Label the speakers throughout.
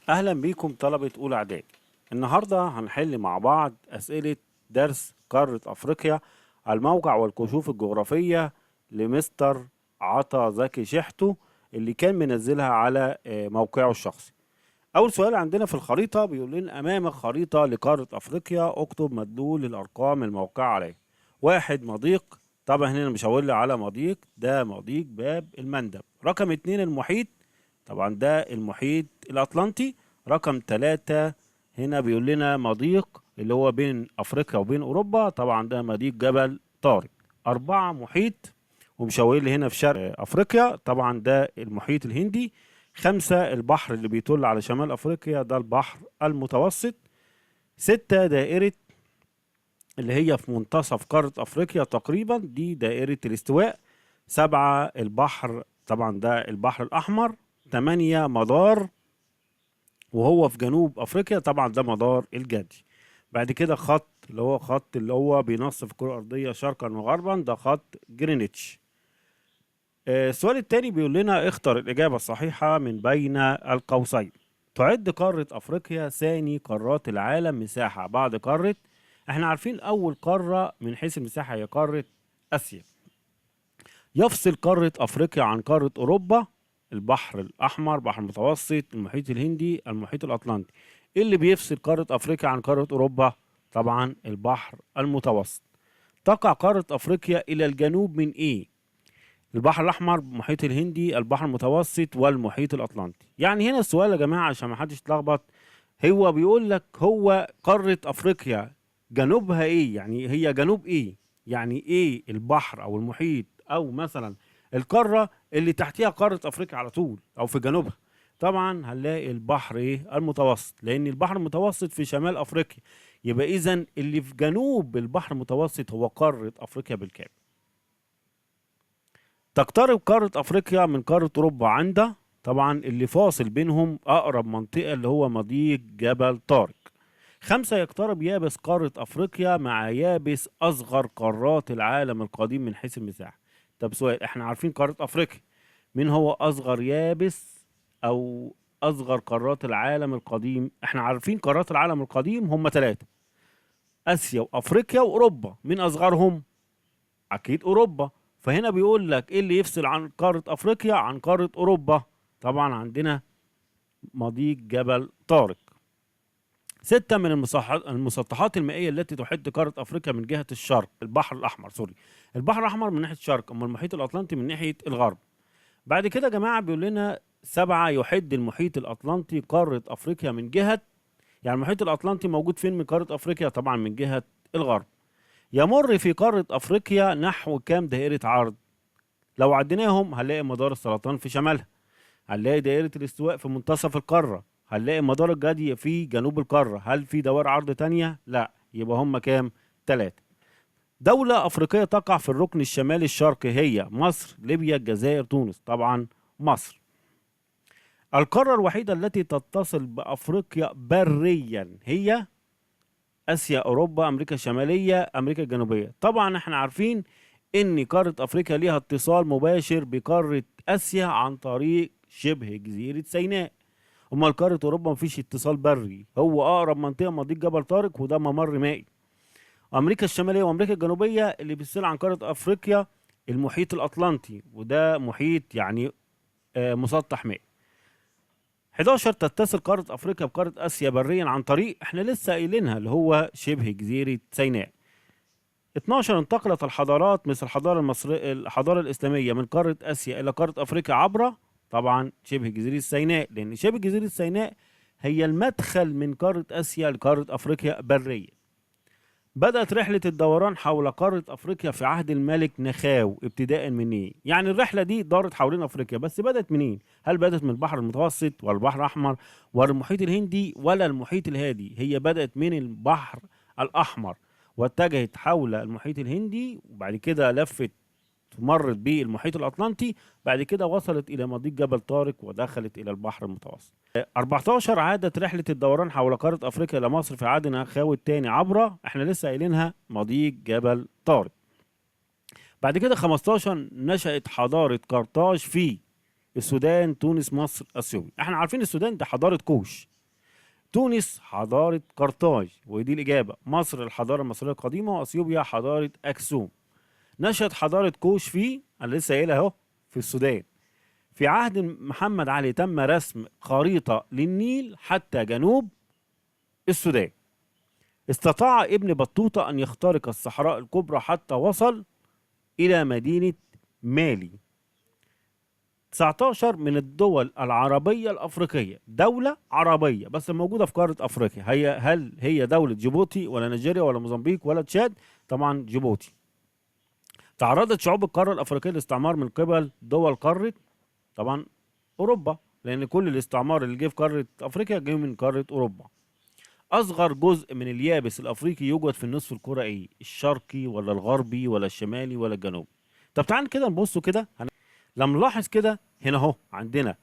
Speaker 1: أهلا بيكم طلبة أولى إعدادي. النهاردة هنحل مع بعض أسئلة درس قارة أفريقيا على الموقع والكشوف الجغرافية لمستر عطا زكي شحتو اللي كان منزلها على موقعه الشخصي. أول سؤال عندنا في الخريطة بيقول لنا أمامك خريطة لقارة أفريقيا، اكتب مدلول الأرقام الموقعة عليه. واحد، مضيق. طبعا هنا مش هقول لي على مضيق، ده مضيق باب المندب. رقم اتنين، المحيط. طبعا ده المحيط الأطلنطي. رقم ثلاثة، هنا بيقول لنا مضيق اللي هو بين أفريقيا وبين أوروبا، طبعا ده مضيق جبل طارق. أربعة، محيط، ومشاور لي هنا في شرق أفريقيا، طبعا ده المحيط الهندي. خمسة، البحر اللي بيطل على شمال أفريقيا، ده البحر المتوسط. ستة، دائرة اللي هي في منتصف قارة أفريقيا تقريبا، دي دائرة الاستواء. سبعة، البحر، طبعا ده البحر الأحمر. تمانية، مدار، وهو في جنوب أفريقيا، طبعا ده مدار الجدي. بعد كده خط اللي هو بينصف الكرة الأرضية شرقا وغربا، ده خط جرينتش. السؤال التاني بيقول لنا اختر الإجابة الصحيحة من بين القوسين. تعد قارة أفريقيا ثاني قارات العالم مساحة بعد قارة، احنا عارفين أول قارة من حيث المساحة هي قارة آسيا. يفصل قارة أفريقيا عن قارة أوروبا البحر الأحمر، بحر المتوسط، المحيط الهندي، المحيط الأطلنطي. إيه اللي بيفصل قارة أفريقيا عن قارة أوروبا؟ طبعا البحر المتوسط. تقع قارة أفريقيا إلى الجنوب من إيه؟ البحر الأحمر، المحيط الهندي، البحر المتوسط، والمحيط الأطلنطي. يعني هنا السؤال يا جماعة عشان ما حدش يتلخبط، هو بيقول لك هو قارة أفريقيا جنوبها إيه؟ يعني هي جنوب إيه؟ يعني إيه البحر أو المحيط أو مثلا القارة اللي تحتها قارة أفريقيا على طول أو في جنوبها؟ طبعا هنلاقي البحر إيه؟ المتوسط، لأن البحر المتوسط في شمال أفريقيا، يبقى إذن اللي في جنوب البحر المتوسط هو قارة أفريقيا بالكامل. تقترب قارة أفريقيا من قارة أوروبا عند، طبعا اللي فاصل بينهم أقرب منطقة اللي هو مضيق جبل طارق. خمسة، يقترب يابس قارة أفريقيا مع يابس أصغر قارات العالم القديم من حيث المساحة. طب سؤال، احنا عارفين قارة أفريقيا، مين هو أصغر يابس أو أصغر قارات العالم القديم؟ احنا عارفين قارات العالم القديم هم ثلاثة، آسيا وأفريقيا وأوروبا. مين أصغرهم؟ اكيد اوروبا. فهنا بيقول لك ايه اللي يفصل عن قارة افريقيا عن قارة اوروبا؟ طبعا عندنا مضيق جبل طارق. ستة، من المسطحات المائية التي تحد قارة افريقيا من جهة الشرق البحر الاحمر، سوري، البحر الاحمر من ناحية الشرق، اما المحيط الاطلنطي من ناحية الغرب. بعد كده يا جماعة بيقول لنا سبعة، يحد المحيط الاطلنطي قارة افريقيا من جهة، يعني المحيط الاطلنطي موجود فين من قارة افريقيا؟ طبعا من جهة الغرب. يمر في قارة افريقيا نحو كام دائرة عرض؟ لو عديناهم هنلاقي مدار السرطان في شمالها، هنلاقي دائرة الاستواء في منتصف القارة، هنلاقي مدار الجدي في جنوب القارة. هل في دوائر عرض تانية؟ لا، يبقى هم كام؟ تلاتة. دولة أفريقية تقع في الركن الشمالي الشرقي هي مصر، ليبيا، الجزائر، تونس. طبعا مصر. القارة الوحيدة التي تتصل بأفريقيا بريا هي آسيا، أوروبا، أمريكا الشمالية، أمريكا الجنوبية. طبعا احنا عارفين ان قارة افريقيا ليها اتصال مباشر بقارة اسيا عن طريق شبه جزيرة سيناء. امال قارة اوروبا مفيش اتصال بري، هو اقرب منطقة مضيق جبل طارق وده ممر مائي. امريكا الشمالية وامريكا الجنوبية اللي بيفصل عن قارة افريقيا المحيط الاطلنطي، وده محيط يعني مسطح مائي. 11، تتصل قارة افريقيا بقارة اسيا بريا عن طريق، احنا لسه قايلينها، اللي هو شبه جزيرة سيناء. 12، انتقلت الحضارات مثل الحضارة الإسلامية من قارة آسيا إلى قارة أفريقيا عبر، طبعا شبه جزيرة سيناء، لأن شبه جزيرة سيناء هي المدخل من قارة آسيا لقارة أفريقيا برية. بدأت رحلة الدوران حول قارة أفريقيا في عهد الملك نخاو ابتداء من إيه؟ يعني الرحلة دي دارت حوالين أفريقيا، بس بدأت منين؟ هل بدأت من البحر المتوسط ولا البحر الأحمر ولا المحيط الهندي ولا المحيط الهادي؟ هي بدأت من البحر الأحمر واتجهت حول المحيط الهندي، وبعد كده لفت مرت بالمحيط الأطلنطي، بعد كده وصلت إلى مضيق جبل طارق ودخلت إلى البحر المتوسط. 14، عادت رحلة الدوران حول قارة أفريقيا إلى مصر في عهد نخاو الثاني عبر، احنا لسه قايلينها، مضيق جبل طارق. بعد كده 15، نشأت حضارة قرطاج في السودان، تونس، مصر، اثيوبيا. احنا عارفين السودان دي حضاره كوش، تونس حضاره قرطاج ودي الاجابه، مصر الحضاره المصريه القديمه، واثيوبيا حضاره اكسوم. نشأت حضاره كوش في، انا لسه قايلها اهو، في السودان. في عهد محمد علي تم رسم خريطه للنيل حتى جنوب السودان. استطاع ابن بطوطة أن يخترق الصحراء الكبرى حتى وصل إلى مدينة مالي. 19 من الدول العربية الأفريقية، دولة عربية بس موجودة في قارة أفريقيا، هل هي دولة جيبوتي ولا نيجيريا ولا موزمبيق ولا تشاد؟ طبعا جيبوتي. تعرضت شعوب القارة الأفريقية للاستعمار من قبل دول قارة، طبعا أوروبا، لأن كل الاستعمار اللي جه في قارة أفريقيا جه من قارة أوروبا. أصغر جزء من اليابس الأفريقي يوجد في النصف الكرة إيه؟ الشرقي ولا الغربي ولا الشمالي ولا الجنوبي؟ طب تعال كده نبصوا كده، لما نلاحظ كده هنا أهو عندنا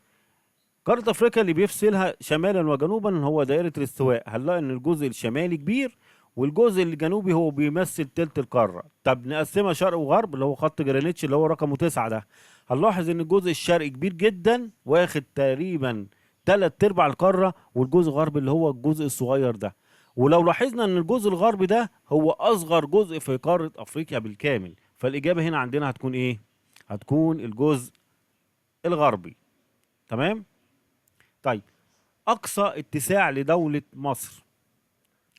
Speaker 1: قارة أفريقيا اللي بيفصلها شمالا وجنوبا هو دائرة الاستواء، هنلاقي إن الجزء الشمالي كبير والجزء الجنوبي هو بيمثل تلت القارة. طب نقسمها شرق وغرب اللي هو خط جرينتش اللي هو رقمه 9 ده، هنلاحظ إن الجزء الشرقي كبير جدا واخد تقريبا تلات أرباع القارة، والجزء الغربي اللي هو الجزء الصغير ده. ولو لاحظنا إن الجزء الغربي ده هو أصغر جزء في قارة أفريقيا بالكامل، فالإجابة هنا عندنا هتكون إيه؟ هتكون الجزء الغربي. تمام؟ طيب، أقصى اتساع لدولة مصر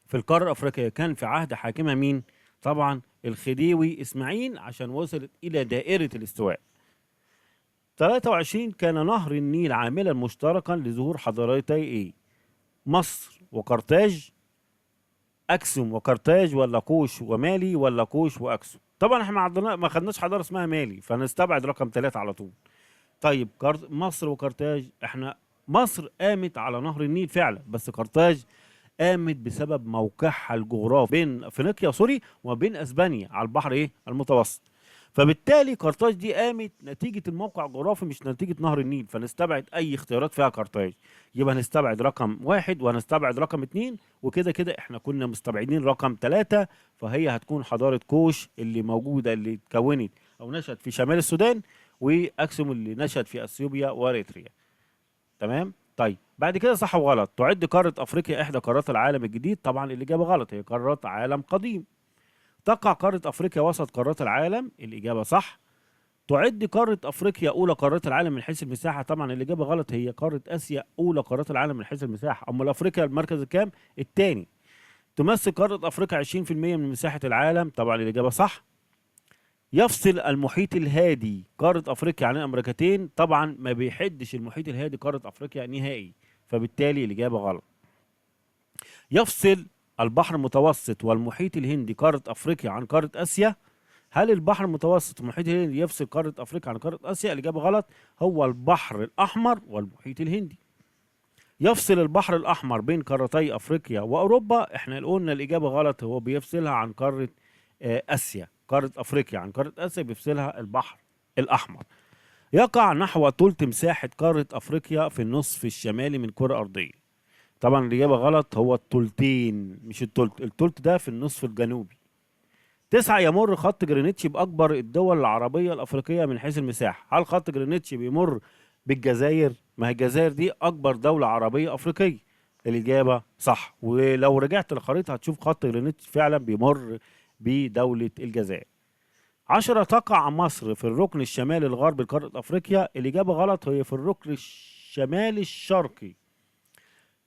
Speaker 1: في القارة الأفريقية كان في عهد حاكمها مين؟ طبعا الخديوي إسماعيل، عشان وصلت إلى دائرة الاستواء. 23 كان نهر النيل عاملا مشتركا لظهور حضارتي إيه؟ مصر وقرطاج، أكسوم وقرطاج، ولا كوش ومالي، ولا كوش وأكسوم؟ طبعا احنا ما خدناش حضارة اسمها مالي، فنستبعد رقم 3 على طول. طيب مصر وقرطاج، احنا مصر قامت على نهر النيل فعلا، بس قرطاج قامت بسبب موقعها الجغرافي بين افريقيا سوري وبين اسبانيا على البحر ايه المتوسط، فبالتالي قرطاج دي قامت نتيجة الموقع الجغرافي مش نتيجة نهر النيل، فنستبعد أي اختيارات فيها قرطاج. يبقى هنستبعد رقم 1 وهنستبعد رقم 2، وكده كده احنا كنا مستبعدين رقم 3، فهي هتكون حضارة كوش اللي موجودة اللي اتكونت أو نشأت في شمال السودان، وأكسوم اللي نشأت في أثيوبيا وأريتريا. تمام؟ طيب بعد كده صح وغلط، تعد قارة أفريقيا إحدى قارات العالم الجديد؟ طبعا الإجابة غلط، هي قارات عالم قديم. تقع قارة أفريقيا وسط قارات العالم؟ الإجابة صح. تعد قارة أفريقيا أولى قارات العالم من حيث المساحة؟ طبعا الإجابة غلط، هي قارة آسيا أولى قارات العالم من حيث المساحة. أما أفريقيا المركز الكام؟ الثاني. تمثل قارة أفريقيا 20% من مساحة العالم؟ طبعا الإجابة صح. يفصل المحيط الهادي قارة أفريقيا عن الأمريكتين؟ طبعا ما بيحدش المحيط الهادي قارة أفريقيا نهائي، فبالتالي الإجابة غلط. يفصل البحر المتوسط والمحيط الهندي قارة أفريقيا عن قارة آسيا؟ هل البحر المتوسط والمحيط الهندي يفصل قارة أفريقيا عن قارة آسيا؟ الإجابة غلط، هو البحر الأحمر والمحيط الهندي. يفصل البحر الأحمر بين قارتي أفريقيا وأوروبا؟ احنا قلنا الإجابة غلط، هو بيفصلها عن قارة آسيا. قارة أفريقيا عن قارة آسيا بيفصلها البحر الأحمر. يقع نحو ثلث مساحة قارة أفريقيا في النصف الشمالي من كرة أرضية؟ طبعا الإجابة غلط، هو الثلثين مش الثلث، الثلث ده في النصف الجنوبي. 9 يمر خط جرينتش بأكبر الدول العربية الأفريقية من حيث المساحة؟ هل خط جرينتش بيمر بالجزائر؟ ما هي الجزائر دي أكبر دولة عربية أفريقية. الإجابة صح، ولو رجعت للخريطة هتشوف خط جرينتش فعلا بيمر بدولة الجزائر. 10 تقع مصر في الركن الشمالي الغربي لقارة أفريقيا؟ الإجابة غلط، هي في الركن الشمالي الشرقي.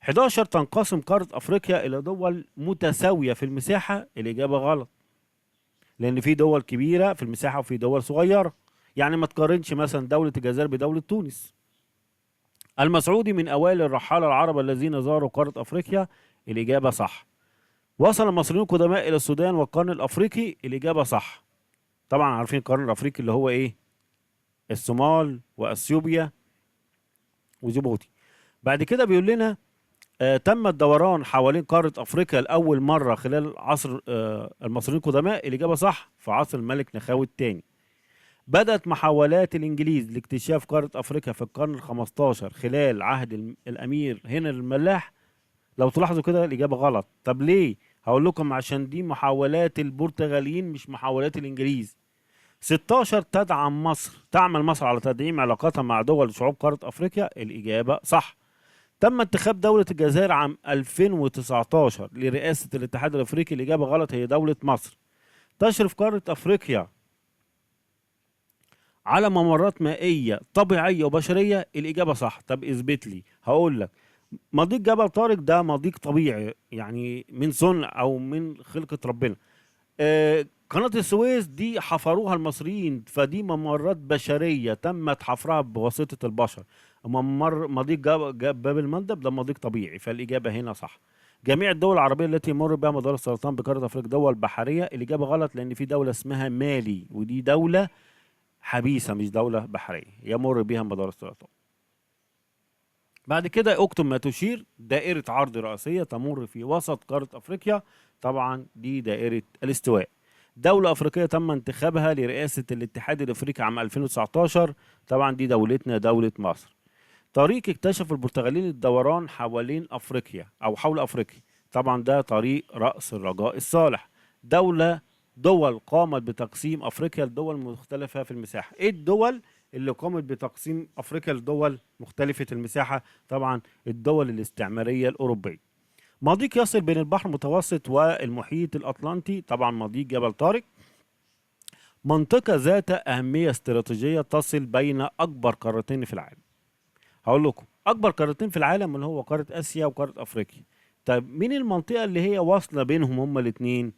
Speaker 1: 11 تنقسم قارة أفريقيا إلى دول متساوية في المساحة؟ الإجابة غلط، لأن في دول كبيرة في المساحة وفي دول صغيرة، يعني ما تقارنش مثلا دولة الجزائر بدولة تونس. المسعودي من أوائل الرحالة العرب الذين زاروا قارة أفريقيا؟ الإجابة صح. وصل المصريون القدماء إلى السودان والقرن الأفريقي؟ الإجابة صح. طبعا عارفين القرن الأفريقي اللي هو إيه؟ الصومال وأثيوبيا وجيبوتي. بعد كده بيقول لنا تم الدوران حوالين قارة أفريقيا لأول مرة خلال عصر المصريين القدماء؟ الإجابة صح، في عصر الملك نخاوي الثاني. بدأت محاولات الإنجليز لاكتشاف قارة أفريقيا في القرن ال15 خلال عهد الأمير هنري الملاح؟ لو تلاحظوا كده الإجابة غلط. طب ليه؟ هقول لكم عشان دي محاولات البرتغاليين مش محاولات الإنجليز. 16 تعمل مصر على تدعيم علاقاتها مع دول شعوب قارة أفريقيا. الإجابة صح. تم انتخاب دولة الجزائر عام 2019 لرئاسة الاتحاد الأفريقي. الإجابة غلط، هي دولة مصر. تشرف قارة أفريقيا على ممرات مائية طبيعية وبشرية. الإجابة صح. طب اثبت لي. هقول لك. مضيق جبل طارق ده مضيق طبيعي، يعني من صنع أو من خلقة ربنا. قناة السويس دي حفروها المصريين، فدي ممرات بشرية تمت حفرها بواسطة البشر. مضيق باب المندب ده مضيق طبيعي، فالإجابة هنا صح. جميع الدول العربية التي يمر بها مدار السرطان بقارة أفريقيا دول بحرية. الإجابة غلط، لأن في دولة اسمها مالي، ودي دولة حبيسة مش دولة بحرية يمر بها مدار السرطان. بعد كده اكتب ما تشير. دائرة عرض رئيسية تمر في وسط قارة أفريقيا. طبعا دي دائرة الاستواء. دولة أفريقية تم انتخابها لرئاسة الاتحاد الأفريقي عام 2019. طبعا دي دولتنا دولة مصر. طريق اكتشف البرتغاليين الدوران حوالين أفريقيا أو حول أفريقيا. طبعا ده طريق رأس الرجاء الصالح. دول قامت بتقسيم أفريقيا لدول مختلفة في المساحة. إيه الدول اللي قامت بتقسيم أفريقيا لدول مختلفة المساحة؟ طبعا الدول الاستعمارية الأوروبية. مضيق يصل بين البحر المتوسط والمحيط الأطلنطي. طبعا مضيق جبل طارق. منطقة ذات أهمية استراتيجية تصل بين أكبر قارتين في العالم. هقول لكم أكبر قارتين في العالم اللي هو قارة آسيا وقارة أفريقيا. طيب مين المنطقة اللي هي واصلة بينهم هما الاتنين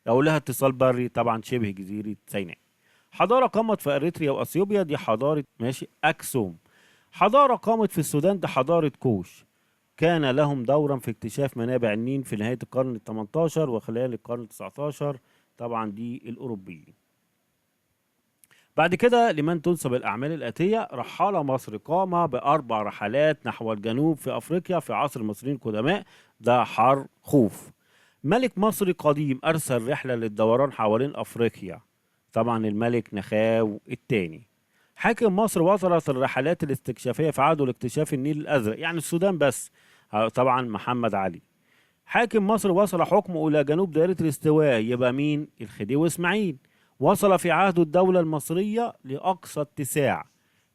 Speaker 1: أو لها اتصال بري؟ طبعا شبه جزيرة سيناء. حضارة قامت في أريتريا وأثيوبيا، دي حضارة ماشي أكسوم. حضارة قامت في السودان، دي حضارة كوش. كان لهم دورا في اكتشاف منابع النيل في نهاية القرن ال 18 وخلال القرن ال 19. طبعا دي الأوروبيين. بعد كده لمن تنسب الأعمال الآتية. رحال مصر قام بأربع رحلات نحو الجنوب في أفريقيا في عصر المصريين القدماء. ده حرخوف. ملك مصري قديم أرسل رحلة للدوران حوالين أفريقيا. طبعا الملك نخاو الثاني. حاكم مصر وصلت الرحلات الاستكشافية في عهده لاكتشاف النيل الأزرق، يعني السودان بس. طبعا محمد علي. حاكم مصر وصل حكمه إلى جنوب دائرة الاستواء، يبقى مين؟ الخديوي إسماعيل. وصل في عهده الدولة المصرية لأقصى اتساع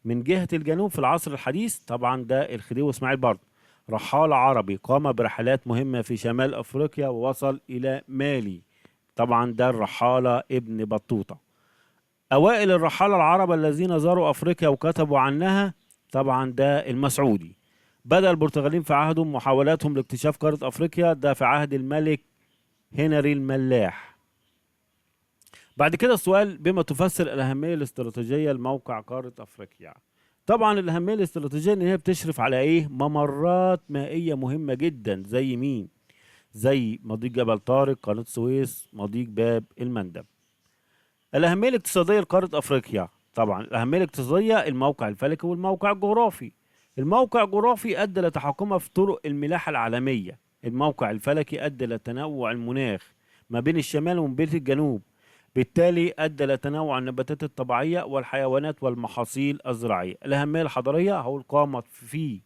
Speaker 1: من جهة الجنوب في العصر الحديث. طبعا ده الخديوي إسماعيل برضه. رحال عربي قام برحلات مهمة في شمال أفريقيا ووصل إلى مالي. طبعا ده الرحالة ابن بطوطة. أوائل الرحالة العرب الذين زاروا أفريقيا وكتبوا عنها. طبعا ده المسعودي. بدأ البرتغاليين في عهدهم محاولاتهم لاكتشاف قارة أفريقيا، ده في عهد الملك هنري الملاح. بعد كده السؤال: بما تفسر الأهمية الاستراتيجية لموقع قارة أفريقيا؟ طبعا الأهمية الاستراتيجية إن هي بتشرف على إيه؟ ممرات مائية مهمة جدا. زي مين؟ زي مضيق جبل طارق، قناة السويس، مضيق باب المندب. الأهمية الاقتصادية لقارة أفريقيا. طبعا الأهمية الاقتصادية الموقع الفلكي والموقع الجغرافي. الموقع الجغرافي أدى لتحكمها في طرق الملاحة العالمية. الموقع الفلكي أدى لتنوع المناخ ما بين الشمال وما بين الجنوب، بالتالي أدى لتنوع النباتات الطبيعية والحيوانات والمحاصيل الزراعية. الأهمية الحضارية هقول قامت في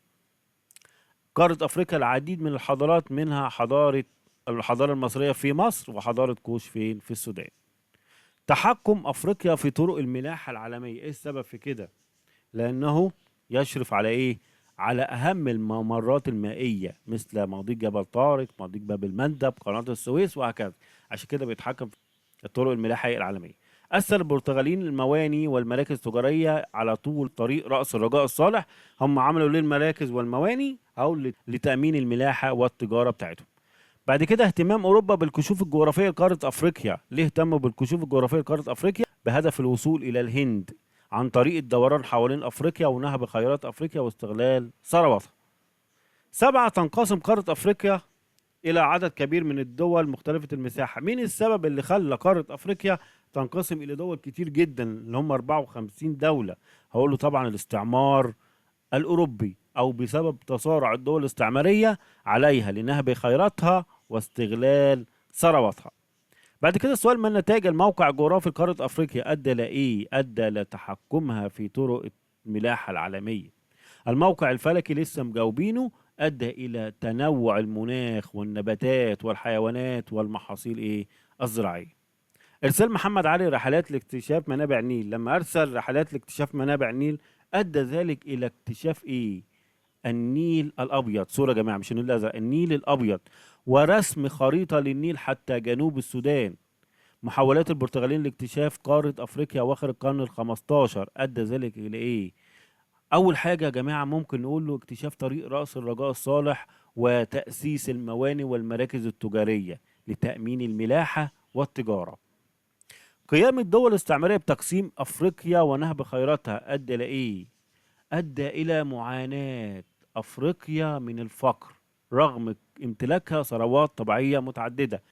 Speaker 1: قارة أفريقيا العديد من الحضارات، منها الحضارة المصرية في مصر، وحضارة كوش فين؟ في السودان. تحكم أفريقيا في طرق الملاحة العالمية. إيه السبب في كده؟ لأنه يشرف على إيه؟ على أهم الممرات المائية مثل مضيق جبل طارق، مضيق باب المندب، قناة السويس، وهكذا. عشان كده بيتحكم في الطرق الملاحية العالمية. أثر البرتغاليين المواني والمراكز التجارية على طول طريق رأس الرجاء الصالح. هم عملوا ليه المراكز والمواني؟ أو لتأمين الملاحة والتجارة بتاعتهم. بعد كده اهتمام أوروبا بالكشوف الجغرافية لقارة أفريقيا. ليه اهتموا بالكشوف الجغرافية لقارة أفريقيا؟ بهدف الوصول إلى الهند عن طريق الدوران حوالين أفريقيا ونهب خيرات أفريقيا واستغلال ثرواتها. 7. تنقسم قارة أفريقيا إلى عدد كبير من الدول مختلفة المساحة. مين السبب اللي خلى قارة أفريقيا تنقسم إلى دول كتير جدا اللي هم 54 دولة؟ هقول له طبعا الاستعمار الأوروبي، أو بسبب تصارع الدول الاستعمارية عليها لنهب خيراتها واستغلال ثرواتها. بعد كده السؤال: ما النتائج الموقع الجغرافي لقارة أفريقيا أدى لإيه؟ أدى لتحكمها في طرق الملاحة العالمية. الموقع الفلكي لسه مجاوبينه، أدى إلى تنوع المناخ والنباتات والحيوانات والمحاصيل إيه؟ الزراعية. ارسال محمد علي رحلات لاكتشاف منابع النيل، لما ارسل رحلات لاكتشاف منابع النيل ادى ذلك الى اكتشاف ايه؟ النيل الابيض. صوره يا جماعه، مش النيل الازرق، النيل الابيض، ورسم خريطه للنيل حتى جنوب السودان. محاولات البرتغاليين لاكتشاف قاره افريقيا اواخر القرن ال 15 ادى ذلك الى ايه؟ اول حاجه يا جماعه ممكن نقول له اكتشاف طريق راس الرجاء الصالح وتاسيس الموانئ والمراكز التجاريه لتامين الملاحه والتجاره. قيام الدول الاستعماريه بتقسيم افريقيا ونهب خيراتها ادى الى ايه؟ ادى الى معاناه افريقيا من الفقر رغم امتلاكها ثروات طبيعيه متعدده.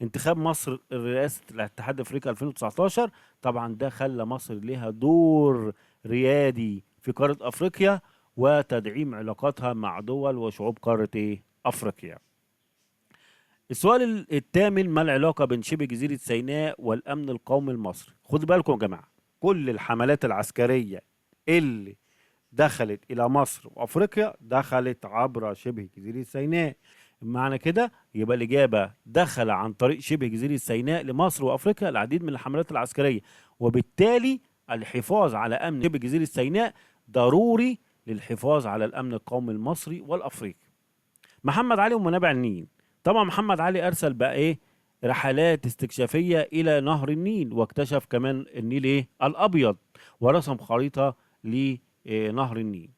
Speaker 1: انتخاب مصر رئاسه الاتحاد الافريقي 2019 طبعا ده خلى مصر ليها دور ريادي في قاره افريقيا وتدعيم علاقاتها مع دول وشعوب قاره ايه؟ افريقيا. السؤال الثامن، ما العلاقة بين شبه جزيرة سيناء والأمن القومي المصري؟ خدوا بالكم يا جماعة، كل الحملات العسكرية اللي دخلت إلى مصر وأفريقيا دخلت عبر شبه جزيرة سيناء. معنى كده يبقى الإجابة دخل عن طريق شبه جزيرة سيناء لمصر وأفريقيا العديد من الحملات العسكرية، وبالتالي الحفاظ على أمن شبه جزيرة سيناء ضروري للحفاظ على الأمن القومي المصري والأفريقي. محمد علي ومنابع النيل. طبعا محمد علي ارسل بقى ايه؟ رحلات استكشافيه الى نهر النيل، واكتشف كمان النيل ايه؟ الابيض، ورسم خريطه لنهر النيل.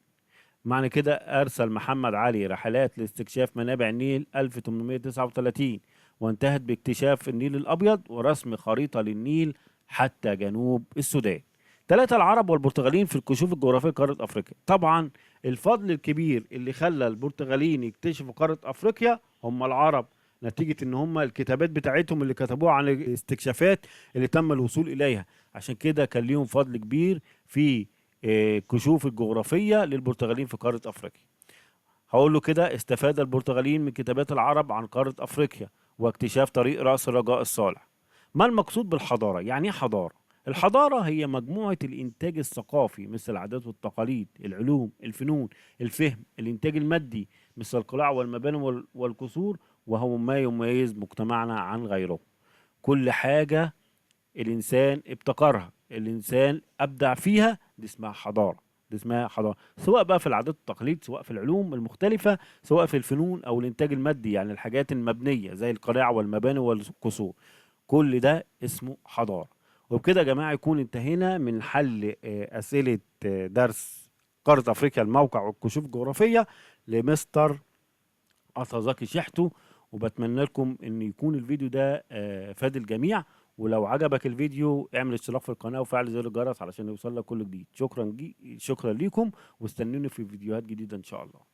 Speaker 1: معنى كده ارسل محمد علي رحلات لاستكشاف منابع النيل 1839، وانتهت باكتشاف النيل الابيض ورسم خريطه للنيل حتى جنوب السودان. ثلاثة، العرب والبرتغاليين في الكشوف الجغرافية لقارة أفريقيا. طبعا الفضل الكبير اللي خلى البرتغاليين يكتشفوا قارة أفريقيا هم العرب، نتيجة ان هم الكتابات بتاعتهم اللي كتبوها عن الاستكشافات اللي تم الوصول إليها. عشان كده كان ليهم فضل كبير في كشوف الجغرافية للبرتغاليين في قارة أفريقيا. هقول له كده، استفاد البرتغاليين من كتابات العرب عن قارة أفريقيا واكتشاف طريق رأس الرجاء الصالح. ما المقصود بالحضارة؟ يعني ايه حضارة؟ الحضارة هي مجموعة الإنتاج الثقافي مثل العادات والتقاليد، العلوم، الفنون، الفهم، الإنتاج المادي مثل القلاع والمباني والقصور، وهو ما يميز مجتمعنا عن غيره. كل حاجة الإنسان ابتكرها، الإنسان أبدع فيها، دي اسمها حضارة. دي اسمها حضارة، سواء بقى في العادات والتقاليد، سواء في العلوم المختلفة، سواء في الفنون أو الإنتاج المادي يعني الحاجات المبنية زي القلاع والمباني والقصور. كل ده اسمه حضارة. وبكده يا جماعة يكون انتهينا من حل أسئلة درس قارة أفريقيا الموقع والكشوف الجغرافية لمستر أسازاكي شحتو. وبتمنى لكم ان يكون الفيديو ده فاد الجميع. ولو عجبك الفيديو اعمل اشتراك في القناة وفعل زر الجرس علشان يوصل لك كل جديد. شكرا ليكم، واستنوني في فيديوهات جديدة ان شاء الله.